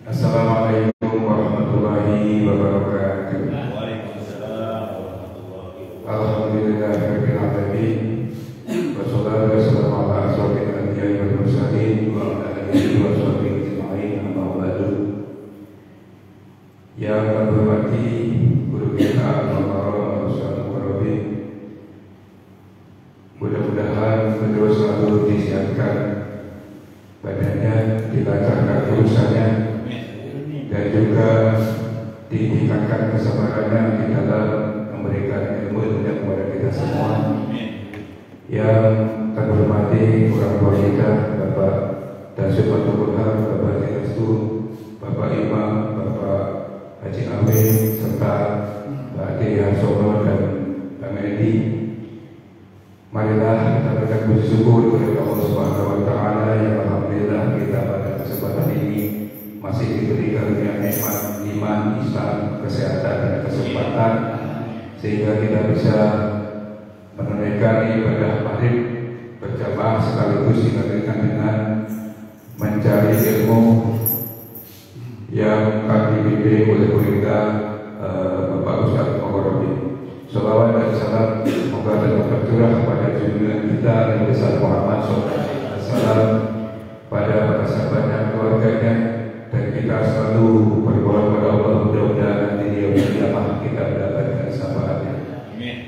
Assalamualaikum warahmatullahi wabarakatuh. Waalaikumsalam warahmatullahi wabarakatuh. Alhamdulillahirabbil alamin. Wassalatu wassalamu ala asyrofil anbiya'i wal mursalin wa ala alihi wa sahbihi ajma'in, amma ba'du. Yang kami hormati guru kita Al-Mukarram Ustaz Mukarrabin, mudah-mudahan beliau selalu disiapkan badannya, dilancarkan urusannya, dan juga ditingkatkan kesabarannya di dalam memberikan ilmu kepada kita semua. Yang kami hormati orang tua kita, Bapak Dasyid Fatullah, Bapak Haji Restu, Bapak Imam, Bapak Haji Amin, serta Mbak Ati Harsono dan Mbak Medi. Marilah kita berikan puji syukur kepada Allah Subhanahu wa taala yang alhamdulillah kita pada kesempatan ini masih diberi karunia nikmat iman, Islam, kesehatan dan kesempatan sehingga kita bisa menunaikan ibadah maghrib berjamaah sekaligus dilanjutkan dengan mencari ilmu yang kami dibimbing oleh guru kita Bapak Ustaz Mukarrabin. Salawat dan salam semoga tercurah kepada junjungan kita Nabi besar Muhammad SAW, pada para sahabat dan keluarganya, dan kita selalu berdoa kepada Allah mudah-mudahan nanti di yaumul qiyamah kita mendapatkan syafaatnya.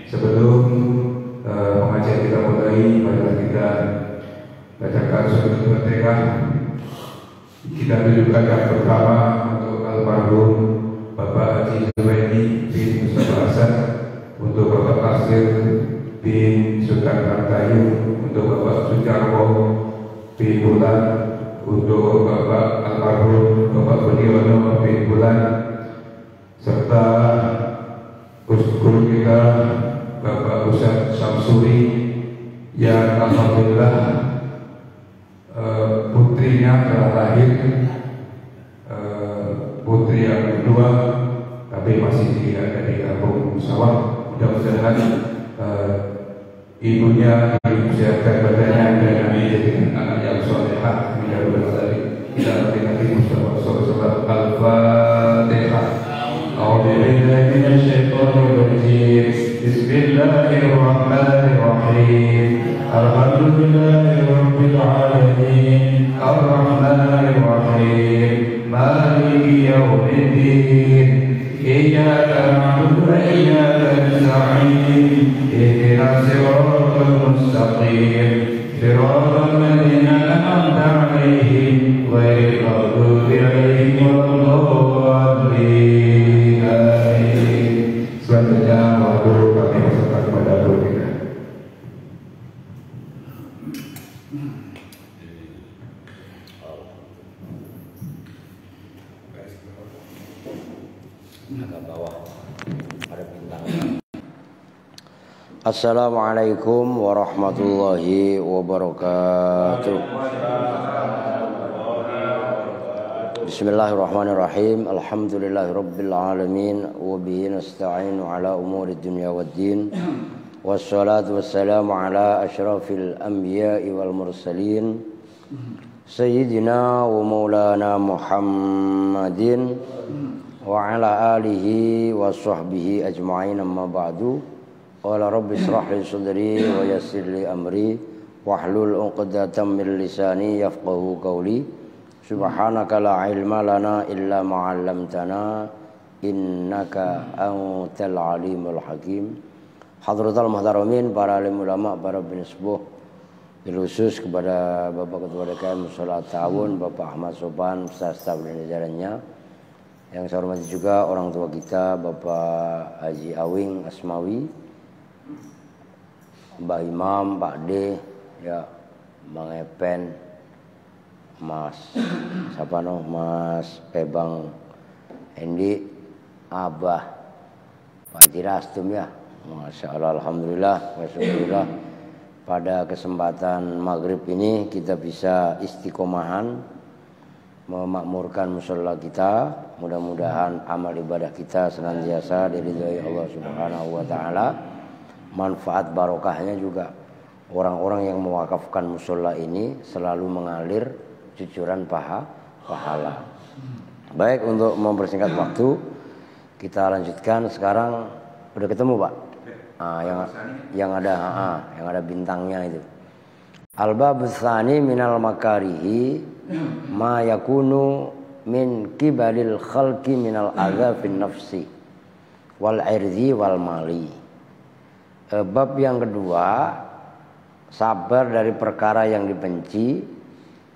Sebelum pengajian kita mulai, marilah kita bacakan surat Al-Fatihah. Kita tunjukkan yang pertama untuk almarhum Bapak Haji Zubaidi bin Mustafa Hasan, untuk Bapak Kasir bin Sultan Hartayu, untuk Bapak Sujarwo bin Bulan, untuk Bapak almarhum Bapak Budiono bin Bulan, serta guru kita Bapak Ustaz Samsuri yang alhamdulillah putrinya telah lahir, putri yang kedua, tapi masih ada di kampung sawah. Mudah-mudahan ibunya disehatkan badannya dan menjadi anak yang solehah. Kita Nabi Muhammad SAW. Al-Fatihah. A'udzubillahi minasyaitonir rajim. Bismillahirrahmanirrahim. Alhamdulillahirabbil alamin. Ar-Rahmanir Rahim. Maliki yaumiddin. Iyyaka na'budu wa iyyaka nasta'in. Ihdinas siratal mustaqim. Siratal ladzina an'amta 'alaihim ghairil maghdubi 'alaihim waladdallin. Amin. Selanjutnya waktu kami persilakan kepada guru kita. Assalamualaikum warahmatullahi wabarakatuh. Bismillahirrahmanirrahim. Alhamdulillahirabbil alamin wa bihi nasta'inu ala umuri dunya waddin. Wassalatu wassalamu ala asyrafil anbiya'i wal mursalin sayyidina wa maulana Muhammadin wa ala alihi wa sahbihi ajma'in, amma ba'du. Qala rabbi ishrah li sadri wa yassir li amri wahlul 'uqdatam min lisani yafqahu qawli. Subhanaka la ilma lana illa ma 'allamtana innaka antal alimul hakim. Hadratul muhtaramin, para alim ulama, para penisbuh, bil khusus kepada Bapak Ketua DKM Mushola Ta'awun, Bapak Ahmad Sopan, staf dan jajarannya. Yang saya hormati juga orang tua kita, Bapak Haji Awing Asmawi, Mbak Imam, Pak D, ya, Bang Epen, Mas Mas Pebang Endi, Abah, Pak Tirastum, ya, Masya Allah, alhamdulillah, wasyukurillah. Pada kesempatan maghrib ini kita bisa istiqomahan memakmurkan mushola kita. Mudah-mudahan amal ibadah kita senantiasa diridhai Allah Subhanahu wa taala. Manfaat barokahnya juga orang-orang yang mewakafkan mushola ini selalu mengalir cucuran pahala. Baik, untuk mempersingkat waktu kita lanjutkan sekarang. Udah ketemu Pak? Yang ada bintangnya itu. Al-babus tsani minal makarihi ma yakunu min kibalil khalqi minal adza fin nafsi wal irdi wal mali. Bab yang kedua, sabar dari perkara yang dibenci,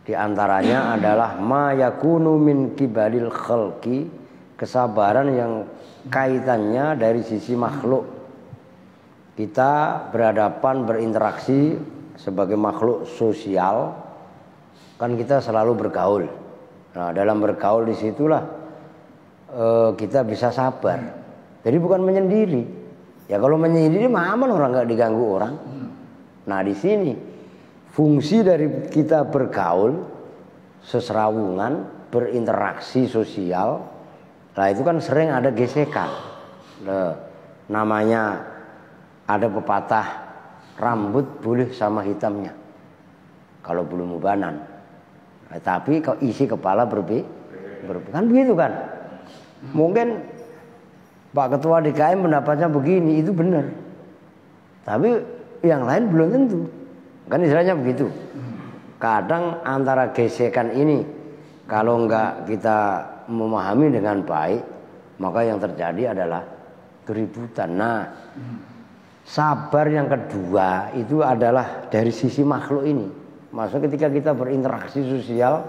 di antaranya adalah ma yakunu min kibalil khalqi, kesabaran yang kaitannya dari sisi makhluk. Kita berhadapan, berinteraksi sebagai makhluk sosial, kan kita selalu bergaul. Nah, dalam bergaul disitulah kita bisa sabar. Jadi bukan menyendiri. Ya kalau menyendiri mah aman, orang nggak diganggu orang. Nah di sini fungsi dari kita bergaul, seserawungan, berinteraksi sosial, nah itu kan sering ada gesekan. Namanya ada pepatah, rambut boleh sama hitamnya kalau belum ubanan, tapi kalau isi kepala berbeda, kan begitu kan? Mungkin Pak Ketua DKM pendapatnya begini, itu benar, tapi yang lain belum tentu, kan istilahnya begitu. Kadang antara gesekan ini kalau enggak kita memahami dengan baik, maka yang terjadi adalah keributan. Nah, sabar yang kedua itu adalah dari sisi makhluk ini. Maksudnya ketika kita berinteraksi sosial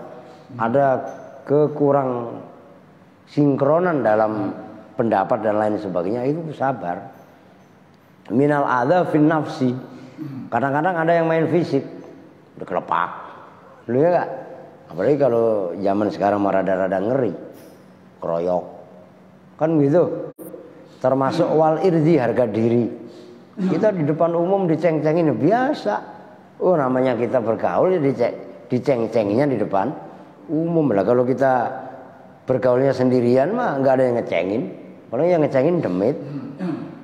ada kekurang sinkronan dalam pendapat dan lain sebagainya, itu sabar. Minal adza fin nafsi. Kadang-kadang ada yang main fisik, udah kelepak. Lu ya enggak? Apalagi kalau zaman sekarang rada-rada ngeri, keroyok. Kan gitu. Termasuk wal irdi, harga diri. Kita di depan umum diceng-cengin biasa. Oh, namanya kita bergaul ya diceng-cenginya di depan umum lah. Kalau kita bergaulnya sendirian mah nggak ada yang ngecengin. Kalau yang ngecengin demit.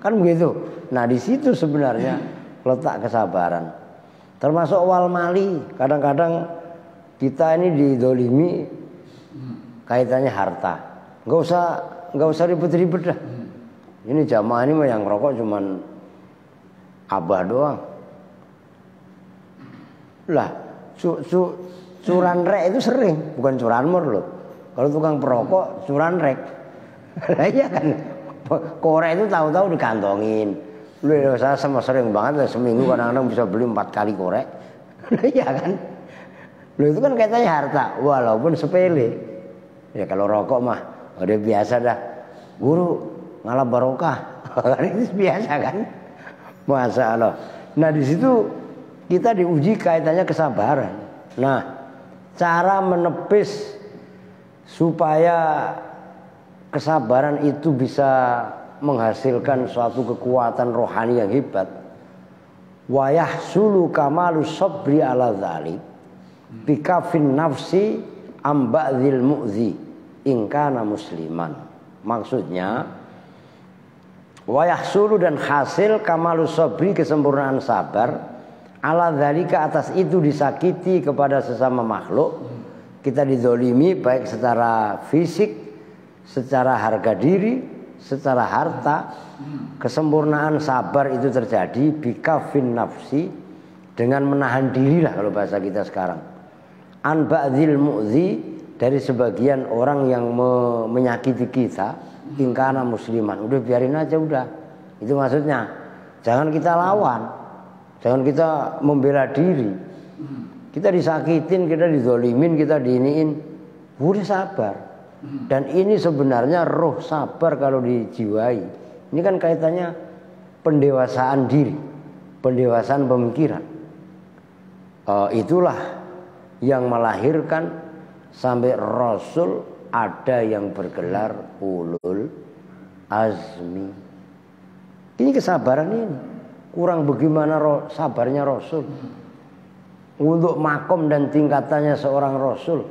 Kan begitu. Nah, di situ sebenarnya letak kesabaran. Termasuk wal mali. Kadang-kadang kita ini didolimi kaitannya harta. Nggak usah ribet-ribet dah. Ini jamaah ini mah yang rokok cuman abah doang. Lah, curanrek itu sering, bukan curanmor loh. Kalau tukang perokok curanrek. Iya kan. Korek itu tahu-tahu dikantongin. Lu saya sama sering banget, seminggu kadang-kadang bisa beli 4 kali korek. Iya kan. Lu itu kan kaitannya harta, walaupun sepele. Ya kalau rokok mah udah biasa dah. Guru ngalah barokah. Itu biasa kan. Masya Allah. Nah di situ kita diuji kaitannya kesabaran. Nah, cara menepis supaya kesabaran itu bisa menghasilkan suatu kekuatan rohani yang hebat. Wa yahsulu kamalu sabri ala dzalik bikafin nafsi amba'dzil mu'zi in kana musliman. Maksudnya wa yahsulu, dan hasil kamalu sabri, kesempurnaan sabar, ala dzalika, atas itu disakiti kepada sesama makhluk, kita dizolimi baik secara fisik, secara harga diri, secara harta. Kesempurnaan sabar itu terjadi bikafin nafsi, dengan menahan diri lah kalau bahasa kita sekarang, an ba'dzil mu'zi, dari sebagian orang yang menyakiti kita, ingkana musliman. Udah biarin aja udah. Itu maksudnya. Jangan kita lawan. Jangan kita membela diri. Kita disakitin, kita dizolimin, kita diiniin. Udah sabar. Dan ini sebenarnya roh sabar kalau dijiwai. Ini kan kaitannya pendewasaan diri, pendewasaan pemikiran. Itulah yang melahirkan sampai Rasul ada yang bergelar ulul azmi. Ini kesabaran ini. Kurang bagaimana sabarnya Rasul. Untuk makom dan tingkatannya seorang Rasul,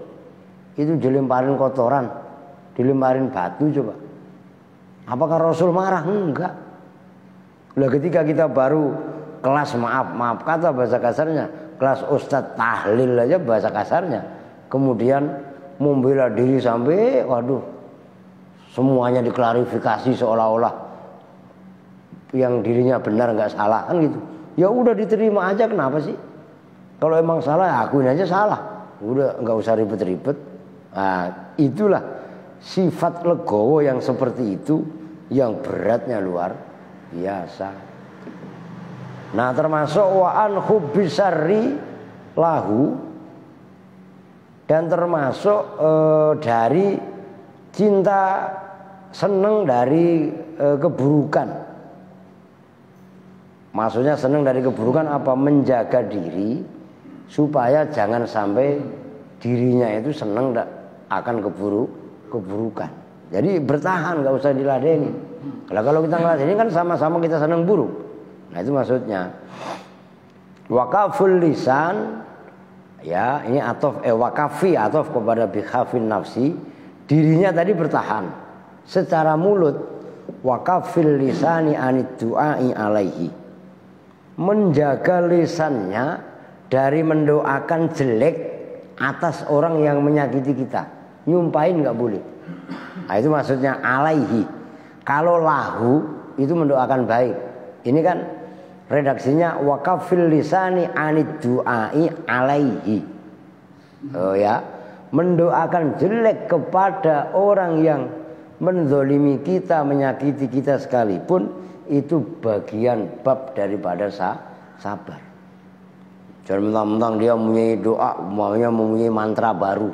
itu dilemparin kotoran, dilemparin batu coba. Apakah Rasul marah? Enggak. Lah ketika kita baru kelas maaf kata bahasa kasarnya, kelas ustadz tahlil aja bahasa kasarnya. Kemudian membela diri sampai waduh semuanya diklarifikasi seolah-olah yang dirinya benar nggak salah kan gitu. Ya udah diterima aja, kenapa sih? Kalau emang salah ya akuin aja salah. Udah nggak usah ribet-ribet. Nah, itulah sifat legowo yang seperti itu yang beratnya luar biasa. Nah, termasuk wa an hubbisarri lahu, dan termasuk dari cinta seneng dari keburukan. Maksudnya senang dari keburukan apa? Menjaga diri supaya jangan sampai dirinya itu senang akan keburukan. Jadi bertahan, nggak usah diladeni. Kalau kita ngeladeni kan sama-sama kita senang buruk. Nah itu maksudnya. Wakaful lisan, ya ini wakafi atof kepada bikhafin nafsi. Dirinya tadi bertahan secara mulut. Wakafil lisani anid du'ai alaihi, menjaga lisannya dari mendoakan jelek atas orang yang menyakiti kita. Nyumpahin nggak boleh. Nah itu maksudnya alaihi. Kalau lahu itu mendoakan baik. Ini kan redaksinya wakafil lisani anid du'ai alaihi. Oh ya, mendoakan jelek kepada orang yang menzolimi kita, menyakiti kita sekalipun, itu bagian bab daripada sabar. Jangan mentang-mentang dia mempunyai doa, mempunyai mantra baru.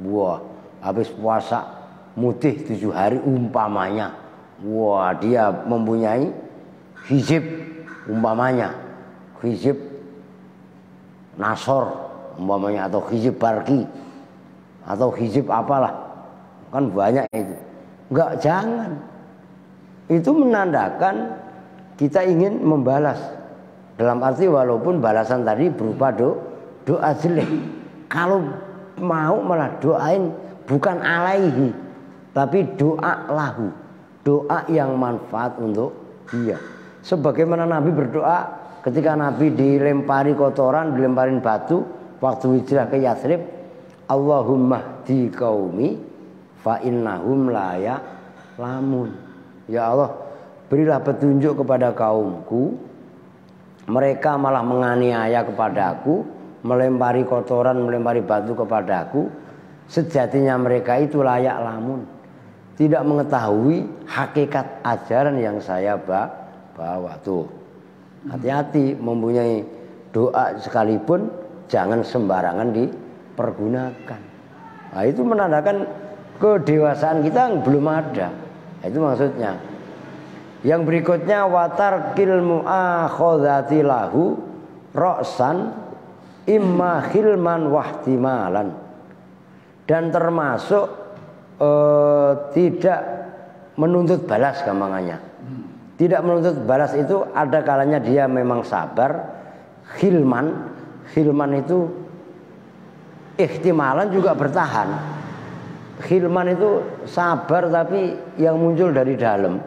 Wah, habis puasa mutih 7 hari umpamanya. Wah, dia mempunyai hizib umpamanya. Hizib Nasor umpamanya, atau hizib Barki, atau hizib apalah. Kan banyak itu. Enggak, jangan. Itu menandakan kita ingin membalas. Dalam arti walaupun balasan tadi berupa doa jelek. Kalau mau malah doain bukan alaihi, tapi doa lahu. Doa yang manfaat untuk dia. Sebagaimana Nabi berdoa ketika Nabi dilempari kotoran, dilemparin batu waktu hijrah ke Yathrib. Allahumma hdi qaumi fa innahum la ya'lamun. Ya Allah, berilah petunjuk kepada kaumku, mereka malah menganiaya kepadaku, melempari kotoran, melempari batu kepadaku. Sejatinya mereka itu layak lamun, tidak mengetahui hakikat ajaran yang saya bawa. Tuh, hati-hati mempunyai doa sekalipun jangan sembarangan dipergunakan. Nah, itu menandakan kedewasaan kita belum ada. Itu maksudnya. Yang berikutnya watarkil mu'akhadhati lahu ra'san imma khilman wahtimalan. Dan termasuk tidak menuntut balas gampangannya. Tidak menuntut balas itu ada kalanya dia memang sabar. Khilman itu ihtimalan juga bertahan. Khilman itu sabar tapi yang muncul dari dalam.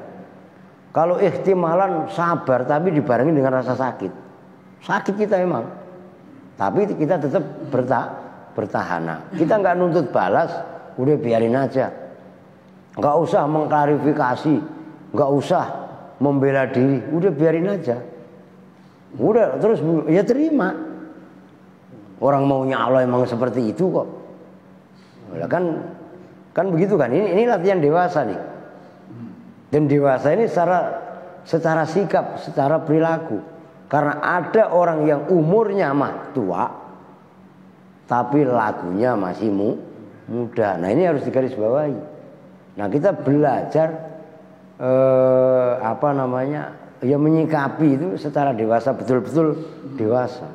Kalau ihtimalan sabar tapi dibarengi dengan rasa sakit. Sakit kita memang, tapi kita tetap bertahan. Kita nggak nuntut balas, udah biarin aja. Nggak usah mengklarifikasi, nggak usah membela diri, udah biarin aja. Udah terus ya terima. Orang maunya Allah emang seperti itu kok. Kan begitu kan? Ini latihan dewasa nih. Dan dewasa ini secara sikap, secara perilaku. Karena ada orang yang umurnya mah tua, tapi lakunya masih muda. Nah ini harus digarisbawahi. Nah kita belajar ya menyikapi itu secara dewasa, betul-betul dewasa.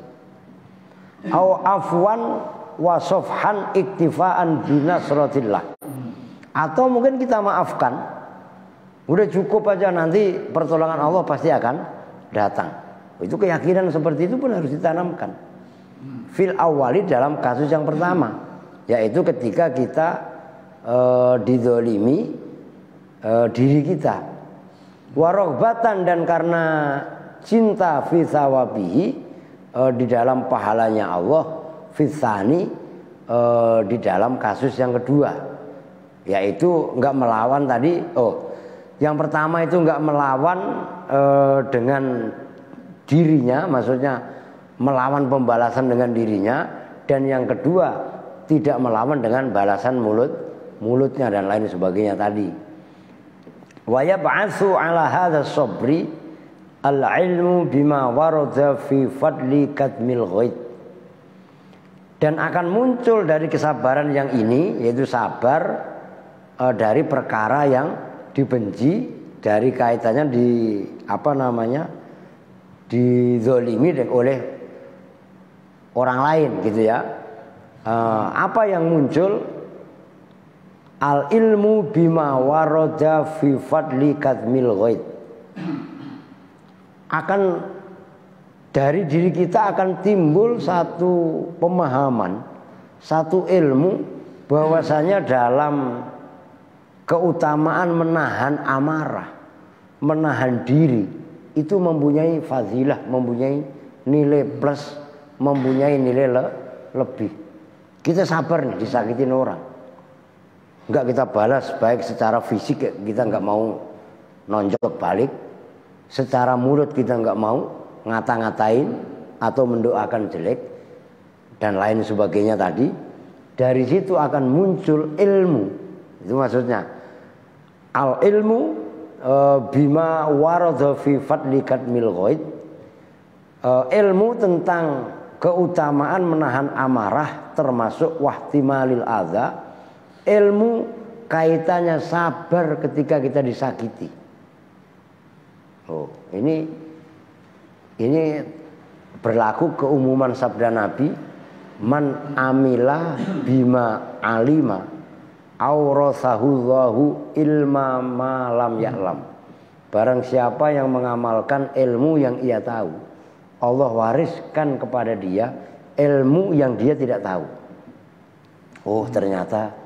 Au afwan wa sofhan iktifaan binasratillah. Atau mungkin kita maafkan, udah cukup aja, nanti pertolongan Allah pasti akan datang. Itu keyakinan seperti itu pun harus ditanamkan. Fil awali dalam kasus yang pertama, yaitu ketika kita dizolimi diri kita. Warohbatan, dan karena cinta fi thawabihi di dalam pahalanya Allah, fitsani di dalam kasus yang kedua, yaitu enggak melawan tadi. Yang pertama itu enggak melawan dengan dirinya, maksudnya melawan pembalasan dengan dirinya, dan yang kedua tidak melawan dengan balasan mulutnya dan lain sebagainya tadi. Wa yab'atsu 'ala hadzal sabri al-ilmu bima warada fi fadli katmil ghaid. Dan akan muncul dari kesabaran yang ini, yaitu sabar dari perkara yang dibenci, dari kaitannya dizolimi oleh orang lain gitu ya. Apa yang muncul? Al ilmu bima warada fi fadli katmil ghaid. Akan dari diri kita akan timbul satu pemahaman, satu ilmu bahwasanya dalam keutamaan menahan amarah, menahan diri itu mempunyai fadilah, mempunyai nilai plus, mempunyai nilai lebih. Kita sabar nih disakitin orang, enggak kita balas, baik secara fisik kita enggak mau nonjok balik, secara mulut kita enggak mau ngata-ngatain atau mendoakan jelek dan lain sebagainya tadi. Dari situ akan muncul ilmu. Itu maksudnya al ilmu bima warada fi fadli katmil ghaid. Ilmu tentang keutamaan menahan amarah termasuk wahtimalil adza. Ilmu kaitannya sabar ketika kita disakiti. Ini berlaku keumuman sabda Nabi, man amila bima alima aurasahullahu ilma ma lam ya'lam. Barang siapa yang mengamalkan ilmu yang ia tahu, Allah wariskan kepada dia ilmu yang dia tidak tahu. Ternyata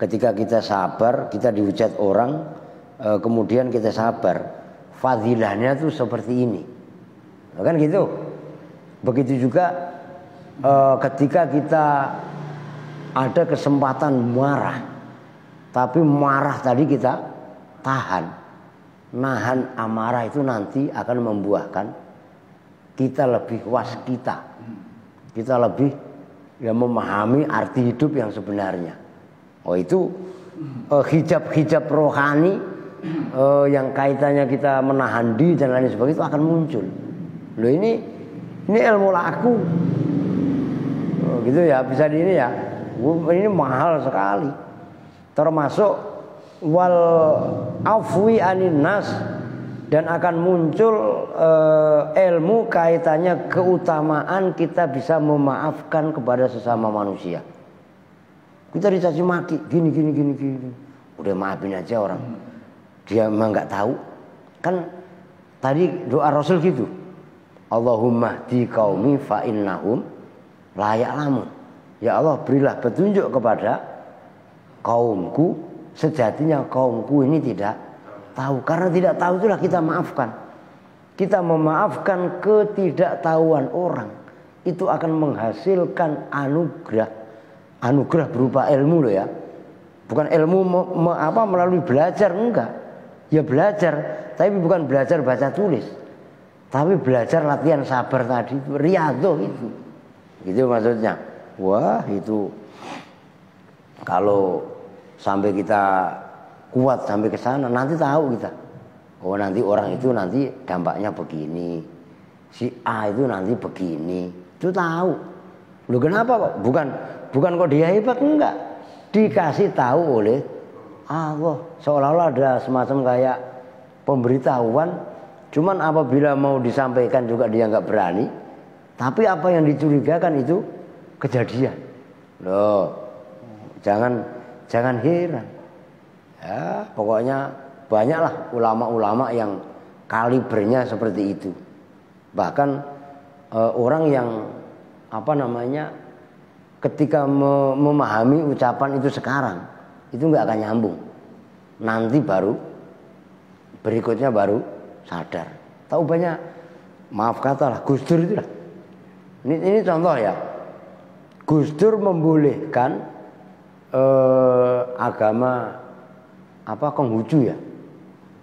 ketika kita sabar, kita dihujat orang, kemudian kita sabar, fadilahnya tuh seperti ini. Kan gitu. Begitu juga ketika kita ada kesempatan marah, tapi marah tadi kita tahan, nahan amarah itu nanti akan membuahkan kita lebih waskita, kita lebih memahami arti hidup yang sebenarnya. Itu hijab-hijab rohani yang kaitannya kita menahan diri dan lain sebagainya itu akan muncul. Ini ilmu laku, gitu ya, bisa di ini ya. Ini mahal sekali. Termasuk wal afwi anin nas, dan akan muncul ilmu kaitannya keutamaan kita bisa memaafkan kepada sesama manusia. Kita dicaci maki, gini. Udah maafin aja orang. Dia memang nggak tahu. Kan tadi doa Rasul gitu. Allahumma hdi qaumi fa innahum la ya'lamun. Ya Allah, berilah petunjuk kepada kaumku, sejatinya kaumku ini tidak tahu. Karena tidak tahu itulah kita maafkan. Kita memaafkan ketidaktahuan orang, itu akan menghasilkan anugerah. Anugerah berupa ilmu loh ya. Bukan ilmu melalui belajar, enggak. Ya belajar, tapi bukan belajar baca tulis. Tapi belajar latihan sabar tadi itu, riyadhah itu. Gitu maksudnya. Wah, itu kalau sampai kita kuat sampai ke sana, nanti tahu kita. Nanti orang itu nanti dampaknya begini. Si A itu nanti begini. Itu tahu. Loh kenapa kok? Bukan kok dia hebat, enggak. Dikasih tahu oleh Allah. Seolah-olah ada semacam kayak pemberitahuan. Cuman apabila mau disampaikan juga dia nggak berani. Tapi apa yang dicurigakan itu kejadian. Loh, jangan heran. Ya, pokoknya banyaklah ulama-ulama yang kalibernya seperti itu. Bahkan orang yang ketika memahami ucapan itu sekarang, itu nggak akan nyambung. Nanti berikutnya baru sadar. Tahu banyak, maaf kata lah, Gus Dur itu lah. Ini contoh ya. Gus Dur membolehkan agama apa Konghucu ya.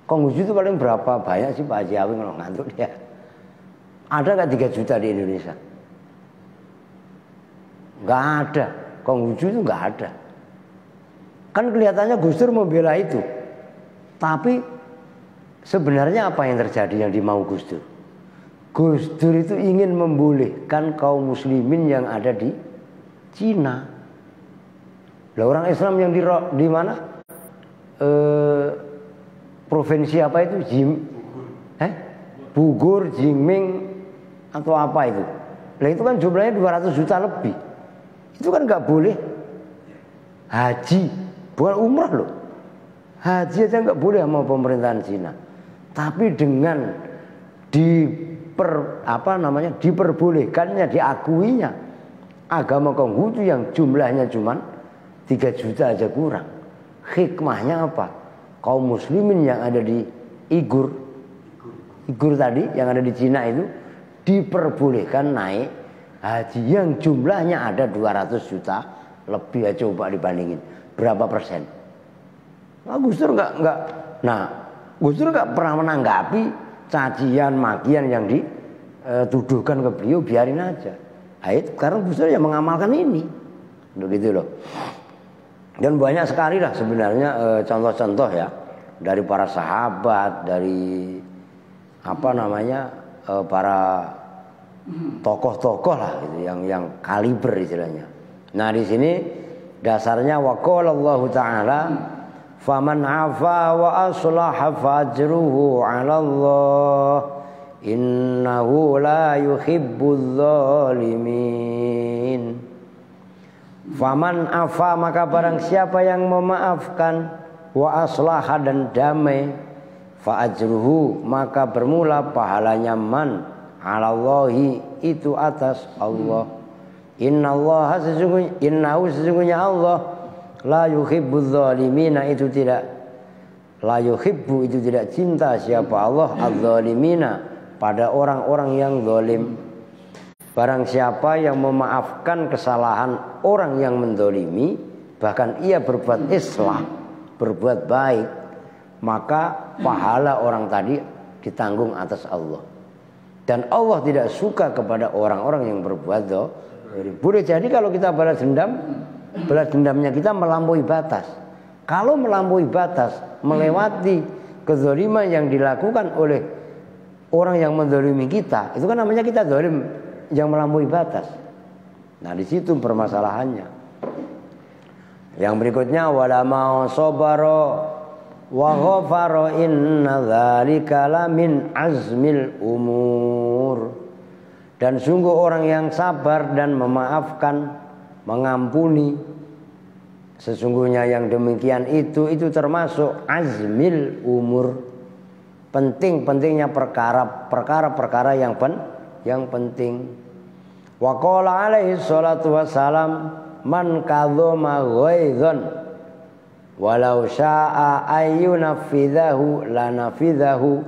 Konghucu itu paling berapa banyak sih Pak Haji Awi kalau ngantuk dia? Ada nggak 3 juta di Indonesia? Nggak ada. Konghucu itu nggak ada. Kan kelihatannya Gus Dur membela itu. Tapi sebenarnya apa yang terjadi yang dimau Gus Dur? Gus Dur itu ingin membolehkan kaum muslimin yang ada di Cina. Lah orang Islam yang di mana? Provinsi apa itu? Bugur, Jingming atau apa itu? Lah itu kan jumlahnya 200 juta lebih. Itu kan nggak boleh haji, bukan umrah loh. Haji aja nggak boleh sama pemerintahan Cina. Tapi dengan diperbolehkannya, diakuinya agama Konghucu yang jumlahnya cuma 3 juta aja kurang. Hikmahnya apa? Kaum muslimin yang ada di Igur tadi yang ada di Cina itu diperbolehkan naik haji yang jumlahnya ada 200 juta lebih. Ya coba dibandingin berapa persen. Nah, Gus Dur nggak pernah menanggapi cacian makian yang dituduhkan ke beliau, biarin aja. Karena Gus Dur yang mengamalkan ini, begitu loh. Dan banyak sekali lah sebenarnya contoh-contoh ya dari para sahabat, dari para tokoh-tokoh lah gitu, yang kaliber istilahnya. Nah di sini dasarnya waqala Allah Ta'ala faman afa wa aslaha fajruhu 'ala Allah innahu la yuhibbudz zalimin. Faman afa maka barang siapa yang memaafkan wa aslaha dan damai fa ajruhu maka bermula pahalanya man 'ala Allahi itu atas Allah. Innallaha sesungguhnya Allah la yuhibbudz zalimina itu tidak cinta siapa Allah adz-zalimina pada orang-orang yang zalim. Barang siapa yang memaafkan kesalahan orang yang mendolimi, bahkan ia berbuat islah, berbuat baik, maka pahala orang tadi ditanggung atas Allah. Dan Allah tidak suka kepada orang-orang yang berbuat zalim. Boleh jadi kalau kita balas dendamnya kita melampaui batas. Kalau melampaui batas, melewati kezaliman yang dilakukan oleh orang yang mendolimi kita, itu kan namanya kita zalim yang melampaui batas. Nah di situ permasalahannya. Yang berikutnya wala ma sabara wa ghafara inna dzalika lamin azmil umur. Dan sungguh orang yang sabar dan memaafkan, mengampuni, sesungguhnya yang demikian itu termasuk azmil umur. Penting-pentingnya perkara-perkara yang penting. Wa qala alaihi salatu wassalam man kadzama ghaizan walau syaa ayyunafidhahu lanafidhahu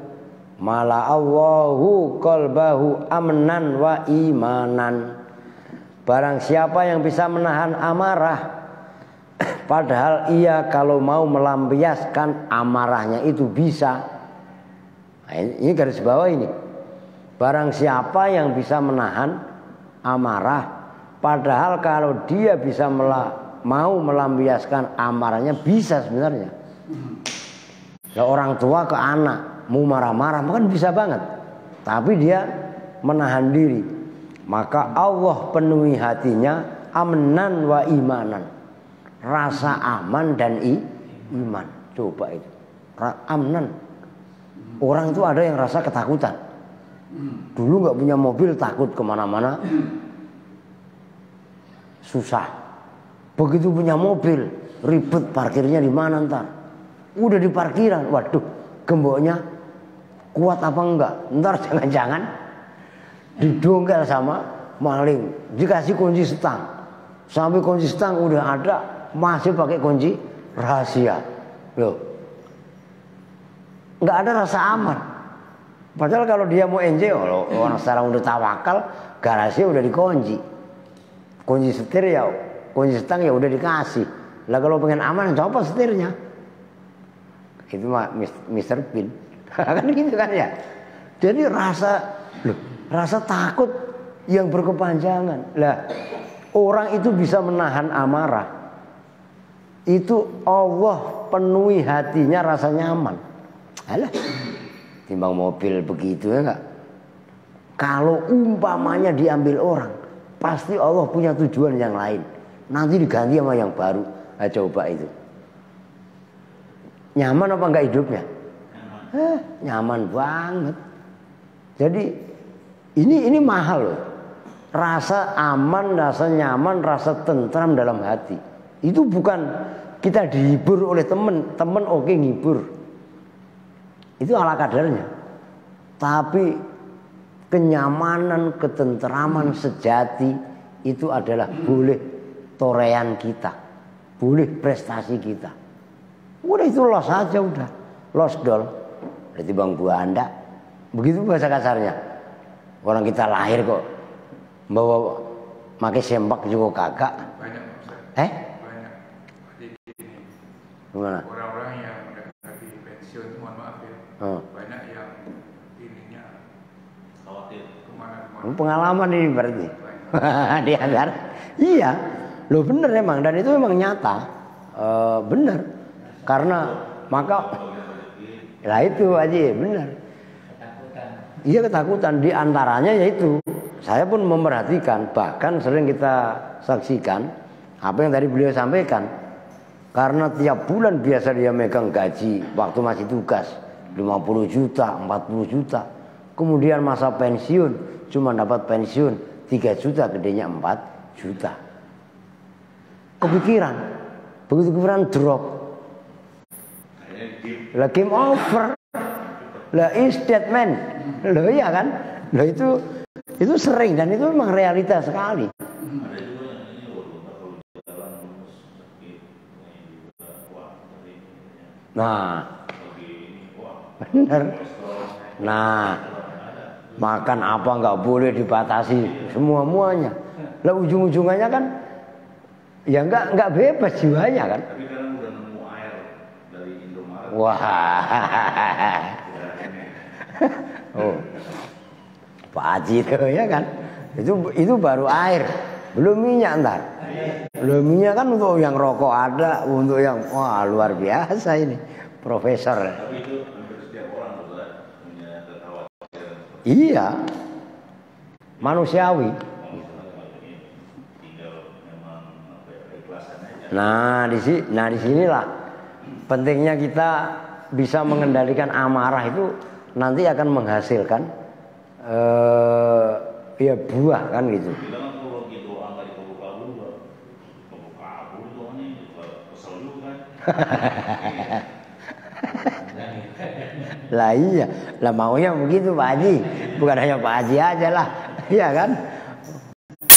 mala Allahu qalbahu amnan wa imanan. Barang siapa yang bisa menahan amarah padahal ia kalau mau melampiaskan amarahnya itu bisa. Nah, ini garis bawah ini. Barang siapa yang bisa menahan amarah padahal kalau dia bisa mau melampiaskan amarahnya bisa sebenarnya. Ya, orang tua ke anak mau marah-marah kan bisa banget. Tapi dia menahan diri. Maka Allah penuhi hatinya amnan wa imanan. Rasa aman dan iman. Coba itu. Amnan. Orang itu ada yang rasa ketakutan. Dulu nggak punya mobil takut kemana-mana susah. Begitu punya mobil ribet parkirnya di mana ntar. Udah di parkiran, waduh gemboknya kuat apa enggak? Ntar jangan-jangan didongkel sama maling. Dikasih kunci stang, sampai kunci stang udah ada masih pakai kunci rahasia. Loh, nggak ada rasa aman. Padahal kalau dia mau enjoy, orang sekarang udah tawakal, garasi udah dikunci. Kunci setir ya, kunci stang ya udah dikasih. Lah kalau pengen aman copot setirnya. Itu mah Mr. Bean. Kan gitu kan ya. Jadi rasa takut yang berkepanjangan. Lah orang itu bisa menahan amarah. Itu Allah penuhi hatinya rasa nyaman. Alah, timbang mobil begitu ya enggak. Kalau umpamanya diambil orang, pasti Allah punya tujuan yang lain. Nanti diganti sama yang baru. Nah, coba itu. Nyaman apa enggak hidupnya? Nyaman banget. Jadi ini mahal loh. Rasa aman, rasa nyaman, rasa tentram dalam hati. Itu bukan kita dihibur oleh teman oke ngibur. Itu ala kadarnya. Tapi kenyamanan, ketentraman sejati itu adalah boleh torean kita, boleh prestasi kita. Udah itu los aja udah, los dol. Berarti bang buah anda, begitu bahasa kasarnya. Orang kita lahir kok bawa pakai sempak juga kagak. Banyak Ustaz. Banyak. Jadi gini, Gimana? orang-orang yang mendekati pensiun, mohon maaf ya, banyak yang ininya Khawatir. kemana-kemana. Pengalaman ini berarti. Di antara, iya, lo bener emang dan itu emang nyata, bener. Karena maka, lah itu aja bener. Iya ketakutan di antaranya yaitu saya pun memperhatikan, bahkan sering kita saksikan apa yang tadi beliau sampaikan. Karena tiap bulan biasa dia megang gaji waktu masih tugas 50 juta, 40 juta. Kemudian masa pensiun cuma dapat pensiun 3 juta, gedenya 4 juta. Kepikiran, begitu kepikiran drop. Lah game over. Lah is dead man. Loh iya kan? Loh itu sering dan itu memang realita sekali. Ada juga yang ini walaupun tak perlu jalan lulus sakit, ini juga wah tadi. Nah, Lagi ini wah. benar. Nah, makan apa nggak boleh dibatasi semua-muanya. Lah ujung-ujungannya kan ya nggak bebas jiwanya kan. Tapi kadang udah nemu air dari Indomaret. Wah. Oh. Pak Haji itu ya kan. Itu baru air, belum minyak ntar. Belum minyak kan untuk yang rokok ada, untuk yang wah luar biasa ini. Profesor. Tapi itu hampir setiap orang Ustaz punya kekhawatiran. Iya. Manusiawi. Tinggal memang apa ya, keikhlasan aja. Nah di sinilah pentingnya kita bisa mengendalikan amarah itu nanti akan menghasilkan ya buah kan gitu. Kita kan kalau gitu angka dikabul-kabul, kabul doanya kesel juga kan. Lah iya, lah maunya begitu Pak Haji, bukan hanya Pak Haji aja lah, iya kan?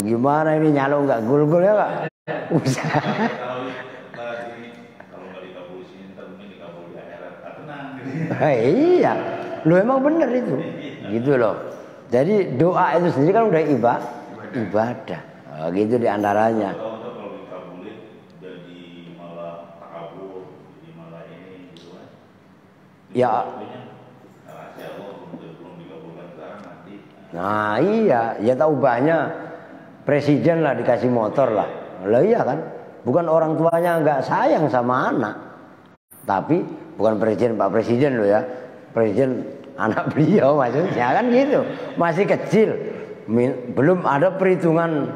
Gimana ini nyalo nggak gul-gul ya Pak? Usah. Kalau nggak dikabul sini, ntar mungkin dikabul di akhirat. Tak tenang. Iya, lo emang bener itu, gitu loh. Jadi doa itu sendiri kan udah ibadah, gitu diantaranya. Kalau dikabulin jadi malah takabur, jadi malah ini gitu kan. Ya. Rahasia Allah belum dikabulkan sekarang nanti. Nah iya, ya tahu banyak presiden lah dikasih motor lah. Lah iya kan, bukan orang tuanya nggak sayang sama anak, tapi bukan presiden Pak Presiden loh ya, presiden anak beliau maksudnya kan gitu, masih kecil, belum ada perhitungan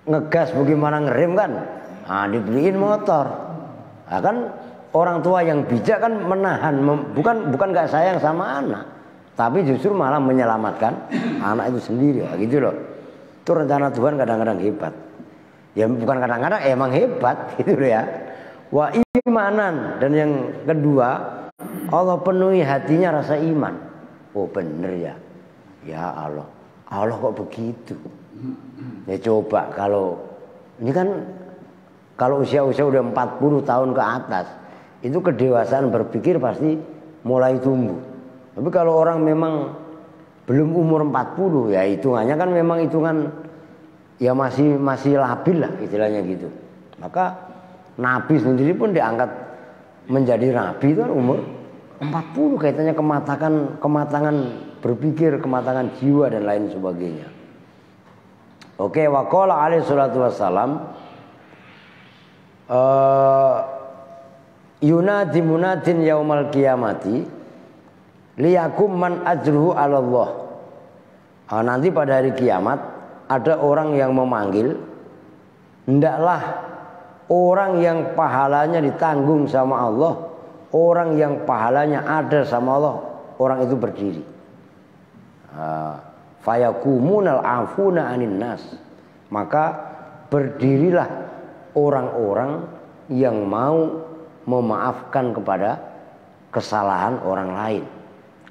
ngegas bagaimana ngerem kan, nah dibeliin motor, nah, kan orang tua yang bijak kan menahan, bukan nggak sayang sama anak, tapi justru malah menyelamatkan anak itu sendiri, gitu loh. Itu rencana Tuhan kadang-kadang hebat, ya bukan kadang-kadang emang hebat gitu loh ya. Wa imanan, dan yang kedua Allah penuhi hatinya rasa iman. Oh bener ya, ya Allah kok begitu? Ya coba kalau ini kan kalau usia-usia udah 40 tahun ke atas, itu kedewasaan berpikir pasti mulai tumbuh. Tapi kalau orang memang belum umur 40 ya hitungannya kan memang hitungan ya masih labil lah istilahnya gitu. Maka Nabi sendiri pun diangkat menjadi nabi itu kan umur 40, kaitannya kematangan berpikir, kematangan jiwa dan lain sebagainya. Oke, waqala alaihi salatu wassalam yunadi munadin yaumal qiyamati liyakum man ajruhu 'ala Allah. Nanti pada hari kiamat ada orang yang memanggil, hendaklah orang yang pahalanya ditanggung sama Allah, orang yang pahalanya ada sama Allah, orang itu berdiri. Fayakumunal afuna anin nas, maka berdirilah orang-orang yang mau memaafkan kepada kesalahan orang lain.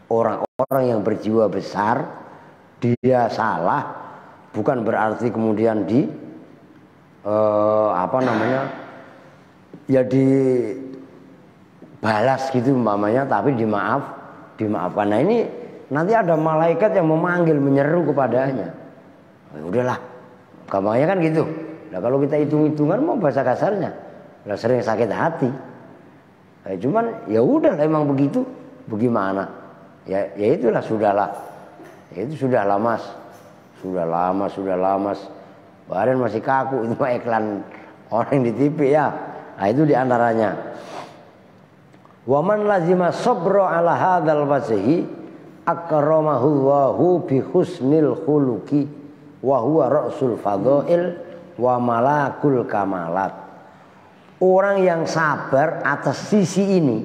Orang-orang yang berjiwa besar, dia salah, bukan berarti kemudian ya dibalas gitu umpamanya, tapi dimaafkan. Nah ini nanti ada malaikat yang memanggil, menyeru kepadanya. Udahlah, gampangnya kan gitu. Nah kalau kita hitung-hitungan mau bahasa kasarnya, lah sering sakit hati. Cuman ya udah emang begitu, bagaimana? Ya itulah sudahlah. Ya itu sudahlah mas, sudah lama. Badan masih kaku, itu mah iklan orang di TV ya. Nah itu diantaranya. Waman lazima sabra ala hadzal wajhi akramahullahu bi husnil khuluqi wa huwa ra'sul fadhail wa malakul kamalat. Orang yang sabar atas sisi ini,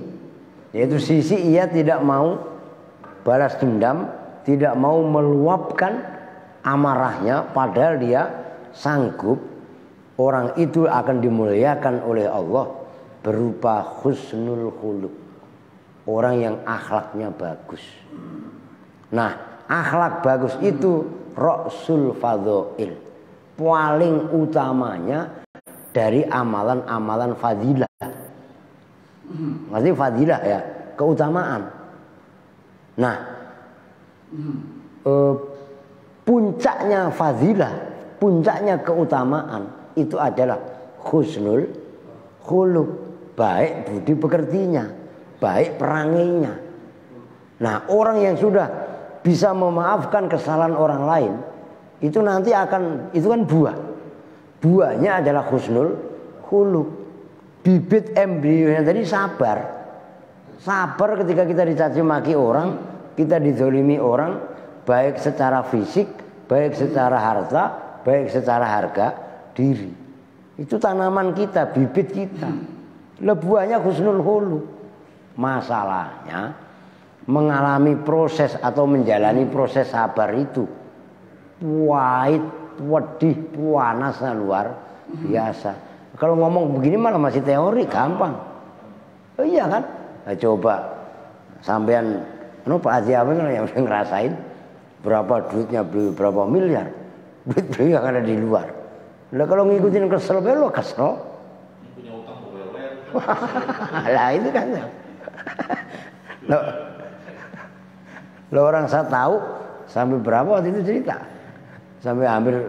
yaitu sisi ia tidak mau balas dendam, tidak mau meluapkan amarahnya padahal dia sanggup, orang itu akan dimuliakan oleh Allah berupa husnul khuluq, orang yang akhlaknya bagus. Nah, akhlak bagus itu ra'sul fadhail, paling utamanya dari amalan-amalan fadilah. Maksudnya fadilah ya, keutamaan. Nah, puncaknya fadilah, puncaknya keutamaan itu adalah husnul khuluq, baik budi pekertinya, baik peranginya. Nah, orang yang sudah bisa memaafkan kesalahan orang lain, itu nanti itu kan buah. Buahnya adalah husnul khuluq. Bibit embrionya tadi sabar. Sabar ketika kita dicaci maki orang, kita dizolimi orang, baik secara fisik, baik secara harta, baik secara harga diri. Itu tanaman kita, bibit kita. Buahnya husnul khuluq. Masalahnya mengalami proses atau menjalani proses sabar itu pahit, pedih, panasnya luar biasa. Kalau ngomong begini malah masih teori, gampang. Oh iya kan? Nah, coba sampean Pak Haji apa yang ngerasain berapa duitnya beli berapa miliar, duit beli yang ada di luar. Nah kalau ngikutin kesel, lo kesel. Punya utang boleh. Lah itu kan. Lo orang saya tahu sampai berapa waktu itu cerita, sampai hampir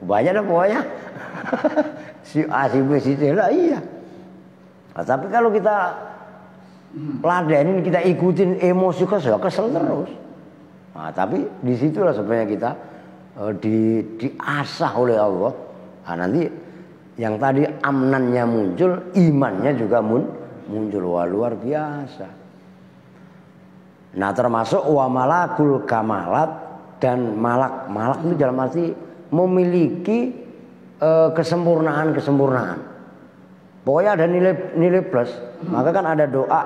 banyak dah pokoknya. Si A si B si C lah iya. Nah, tapi kalau kita ladenin, kita ikutin emosi kesel terus. Nah, tapi disitulah sebenarnya kita diasah oleh Allah. Nah, nanti yang tadi amnannya muncul, imannya juga muncul. Wah, luar biasa. Nah, termasuk wa malakul kamalat, dan malak itu dalam arti memiliki kesempurnaan. Pokoknya ada nilai plus. Maka kan ada doa.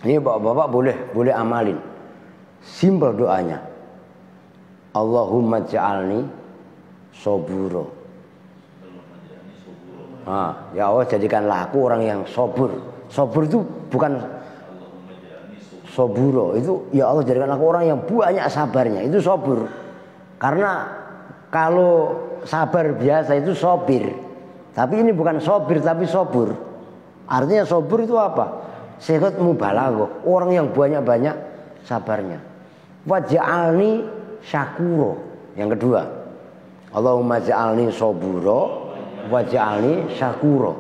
Ini bapak-bapak boleh amalin. Simpel doanya. Allahumma ja'alni soburo. Ya Allah, jadikanlah aku orang yang sobur. Sobur itu bukan soburo, itu ya Allah jadikan aku orang yang banyak sabarnya, itu sobur. Karena kalau sabar biasa itu sobir, tapi ini bukan sobir tapi sobur. Artinya sobur itu apa? Sehat mubalaghah, orang yang banyak-banyak sabarnya. Waj'alni syakuro. Yang kedua, Allahumma ja'alni sabura wa ja'alni syakura.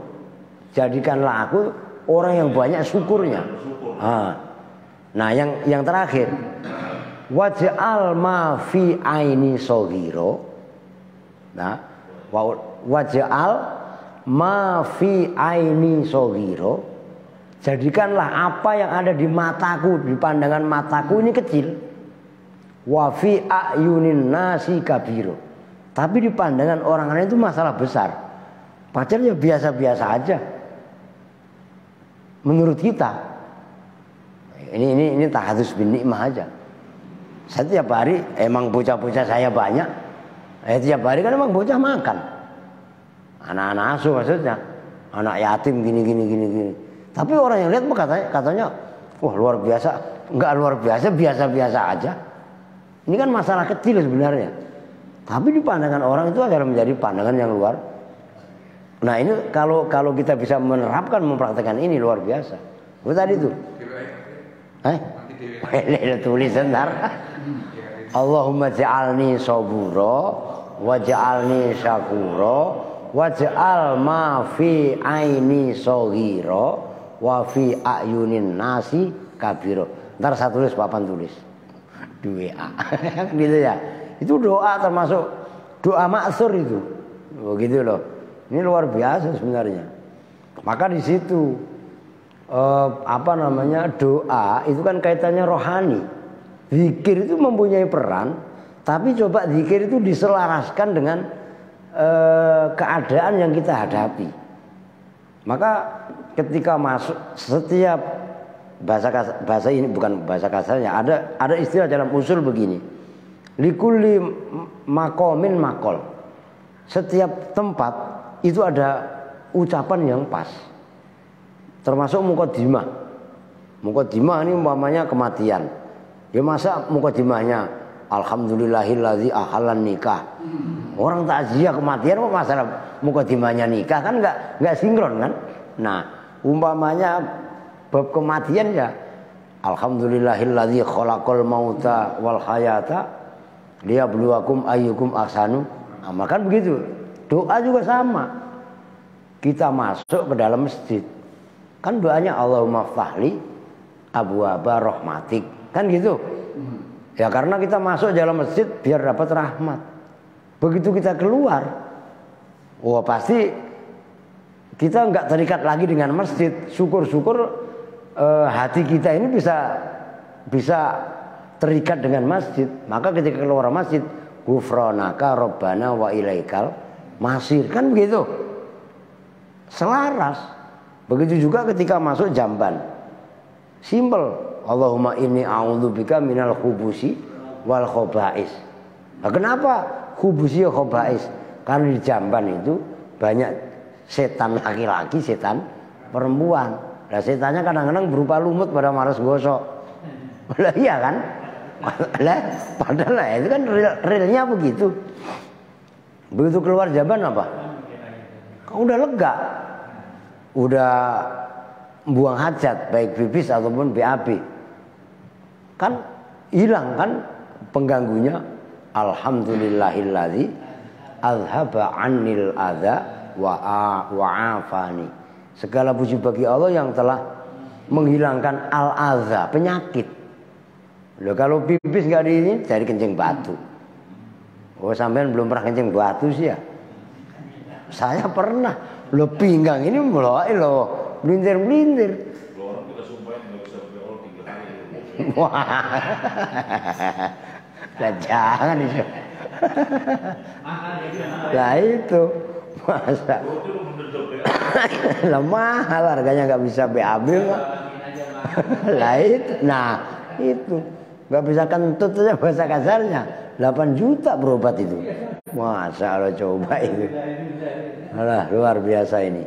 Jadikanlah aku orang yang banyak syukurnya. Nah, yang terakhir, waj'al ma fi aini shaghira. Nah, waj'al ma fi aini shaghira. Jadikanlah apa yang ada di mataku, di pandangan mataku ini kecil. Wa fi ayunin nasi kabira. Tapi di pandangan orang lain itu masalah besar. Padahal ya biasa-biasa aja menurut kita. Ini tahadus bin nikmah aja. Saya tiap hari emang bocah-bocah saya banyak. Tiap hari kan emang bocah makan. Anak-anak asuh maksudnya. Anak yatim gini. Tapi orang yang lihat katanya, wah luar biasa. Enggak luar biasa, biasa-biasa aja. Ini kan masalah kecil sebenarnya. Tapi di pandangan orang itu akan menjadi pandangan yang luar. Nah ini kalau kita bisa menerapkan, mempraktekkan ini luar biasa. Itu tadi itu. Tulis sebentar. Allahumma ja'alni sabura wa ja'alni syakura wa ja'al ma fi aini shaghira wa fi ayunin nasi kabira. Ntar saya tulis, papan tulis. Di WA. Gitu ya. Itu doa, termasuk doa maksur itu. Begitu loh. Ini luar biasa sebenarnya. Maka di situ doa itu kan kaitannya rohani. Zikir itu mempunyai peran, tapi coba zikir itu diselaraskan dengan keadaan yang kita hadapi. Maka ketika masuk setiap bahasa ini bukan bahasa kasarnya, ada istilah dalam usul begini. Likulli makomin makol. Setiap tempat itu ada ucapan yang pas. Termasuk mukodimah. Mukodimah ini umpamanya kematian. Ya masa mukodimahnya alhamdulillahilladzi ahalan nikah. Orang takziah kematian kok masalah mukodimahnya nikah kan enggak sinkron kan? Nah, umpamanya bab kematian ya alhamdulillahilladzi khalaqal mauta wal hayata liyabluwakum ayyukum ahsanu amal. Kan begitu. Doa juga sama. Kita masuk ke dalam masjid, kan doanya Allahumma fahli abwaaba rahmatik. Kan gitu. Ya karena kita masuk dalam masjid biar dapat rahmat. Begitu kita keluar, wah pasti kita enggak terikat lagi dengan masjid. Syukur-syukur hati kita ini bisa terikat dengan masjid. Maka ketika keluar masjid, ghufranaka rabbana wa ilaikal masir. Kan begitu. Selaras. Begitu juga ketika masuk jamban. Simple. Allahumma inni a'udzubika minal khubusi wal khobais. Nah, kenapa khubusi wal khobais? Karena di jamban itu banyak setan laki-laki, setan perempuan. Nah, setannya kadang-kadang berupa lumut pada maras gosok. Lah iya kan? Padahal itu kan realnya begitu. Begitu keluar jamban apa? Udah lega. Udah buang hajat, baik pipis ataupun BAB. Kan hilang kan pengganggunya. Alhamdulillahilladzi azhaba 'anil adza wa afani. Segala puji bagi Allah yang telah menghilangkan al-adza, penyakit. Loh, kalau pipis nggak di ini, jadi kencing batu. Oh, sampean belum pernah kencing batu sih ya? Saya pernah. Lo pinggang ini mulai lo melintir-melintir. Orang kita sumpahin nggak bisa berdoa 3 hari. Wah, lah jangan itu. Lah itu masa. Lah mahal harganya nggak bisa BAB kok. Lah itu, nah itu. Gak bisa kentut aja bahasa kasarnya. 8 juta berobat itu. Masa Allah coba itu. Alah, luar biasa ini.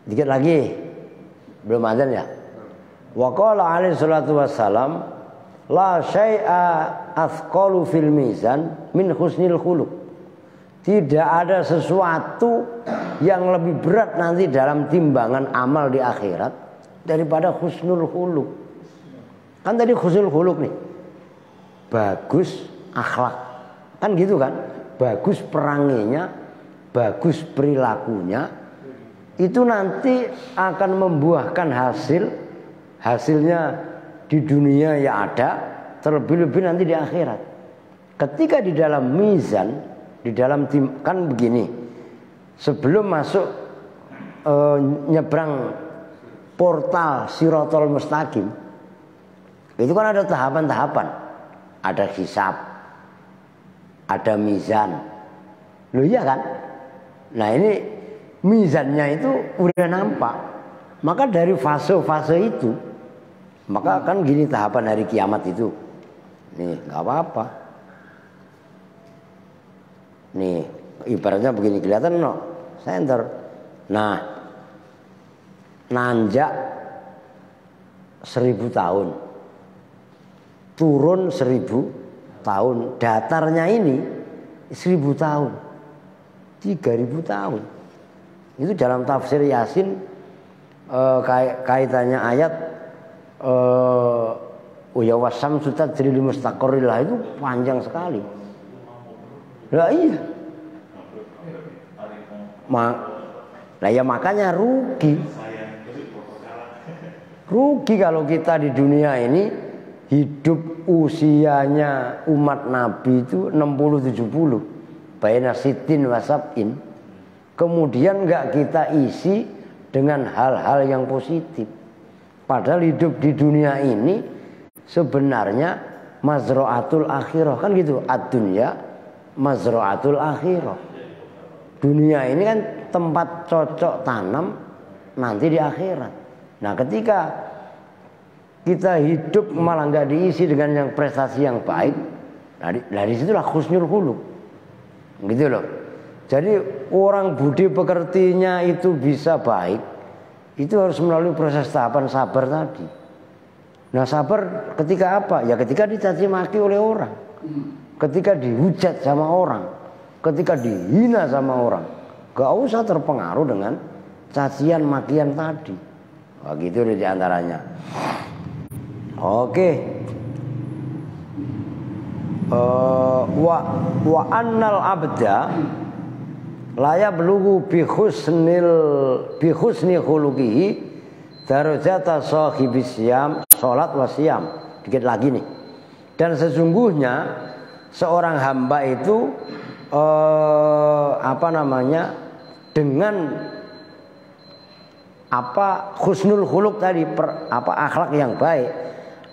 Dikit lagi. Belum azan ya? Wa qala alaihi salatu wassalam, la syai'a athqalu fil mizan min husnil khuluq. Tidak ada sesuatu yang lebih berat nanti dalam timbangan amal di akhirat daripada husnul khuluq. Kan tadi husnul khuluq nih. Bagus akhlak. Kan gitu kan? bagus peranginya, bagus perilakunya, itu nanti akan membuahkan hasilnya di dunia ya ada, terlebih-lebih nanti di akhirat. Ketika di dalam mizan, di dalam kan begini, sebelum masuk nyebrang portal Shirathul Mustaqim, itu kan ada tahapan-tahapan, ada hisab, ada mizan. Loh iya kan? Nah ini mizannya itu udah nampak. Maka dari fase-fase itu, maka kan gini tahapan hari kiamat itu. Nih nggak apa-apa. Nih ibaratnya begini, kelihatan no center. Nah nanjak 1000 tahun, turun 1000 tahun, datarnya ini 1000 tahun, 3000 tahun. Itu dalam tafsir Yasin kaitannya ayat ya wasamsu tajri li mustaqarrillah itu panjang sekali. Lah iya. Lah ya makanya rugi. Rugi kalau kita di dunia ini hidup usianya umat Nabi itu 60-70 baina sitin wasabin. Kemudian enggak kita isi dengan hal-hal yang positif. Padahal hidup di dunia ini sebenarnya mazra'atul akhirah, kan gitu. Ad-dunya mazra'atul akhirah. Dunia ini kan tempat cocok tanam nanti di akhirat. Nah ketika kita hidup malah nggak diisi dengan yang prestasi yang baik, nah disitulah husnul khuluq, gitu loh. Jadi orang budi pekertinya itu bisa baik, itu harus melalui proses tahapan sabar tadi. Nah sabar ketika apa? Ya ketika dicaci maki oleh orang, ketika dihujat sama orang, ketika dihina sama orang, gak usah terpengaruh dengan cacian makian tadi. Wah gitu di antaranya. Oke. Wa annal abda la yablughu bi husni khuluqihi darajata sahibis siyam, salat wa siyam. Dikit lagi nih. Dan sesungguhnya seorang hamba itu dengan husnul khuluq tadi, akhlak yang baik,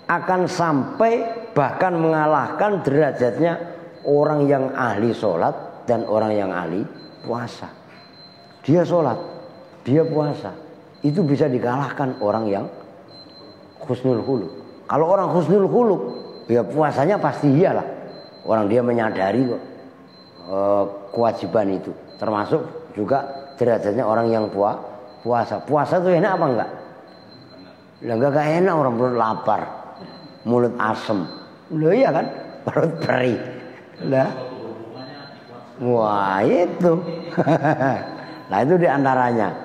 akan sampai bahkan mengalahkan derajatnya orang yang ahli sholat dan orang yang ahli puasa. Dia sholat, dia puasa, itu bisa dikalahkan orang yang husnul khuluq. Kalau orang husnul khuluq, ya puasanya pasti iyalah. Orang dia menyadari kok kewajiban itu, termasuk juga derajatnya orang yang puasa. Puasa itu enak apa enggak? Lah enggak enak, orang perut lapar, mulut asem. Loh iya kan? Perut perih. Lah. Wah, itu. Nah, itu di antaranya.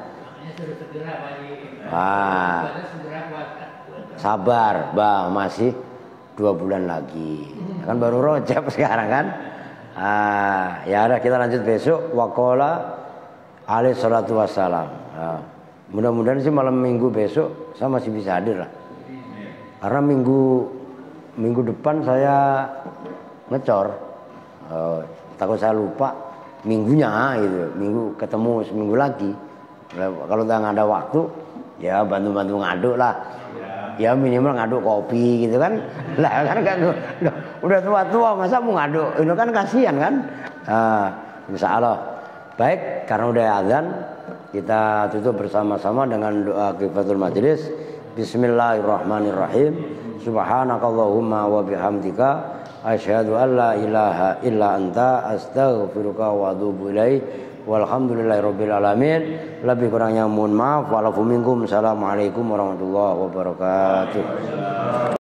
Sabar, Bah, masih 2 bulan lagi. Kan baru Rajab sekarang kan? Ya udah kita lanjut besok. Waqala alaihi salatu wassalam. Mudah-mudahan sih malam minggu besok saya masih bisa hadir lah. Karena minggu depan saya ngecor. Takut saya lupa minggunya gitu. Minggu ketemu seminggu lagi. Kalau nggak ada waktu, ya bantu-bantu ngaduk lah. Ya minimal ngaduk kopi gitu kan. Lah kan udah tua-tua masa mau ngaduk. Ini kan kasihan kan. Insya Allah. Baik, karena udah azan, kita tutup bersama-sama dengan doa kifatul majlis. Bismillahirrahmanirrahim. Subhanakallahumma wa bihamdika asyhadu an la ilaha illa anta astaghfiruka wa atubu ilaik. Walhamdulillahirabbil alamin. Lebih kurangnya mohon maaf. Wa'alaikum minkum. Assalamualaikum warahmatullahi wabarakatuh.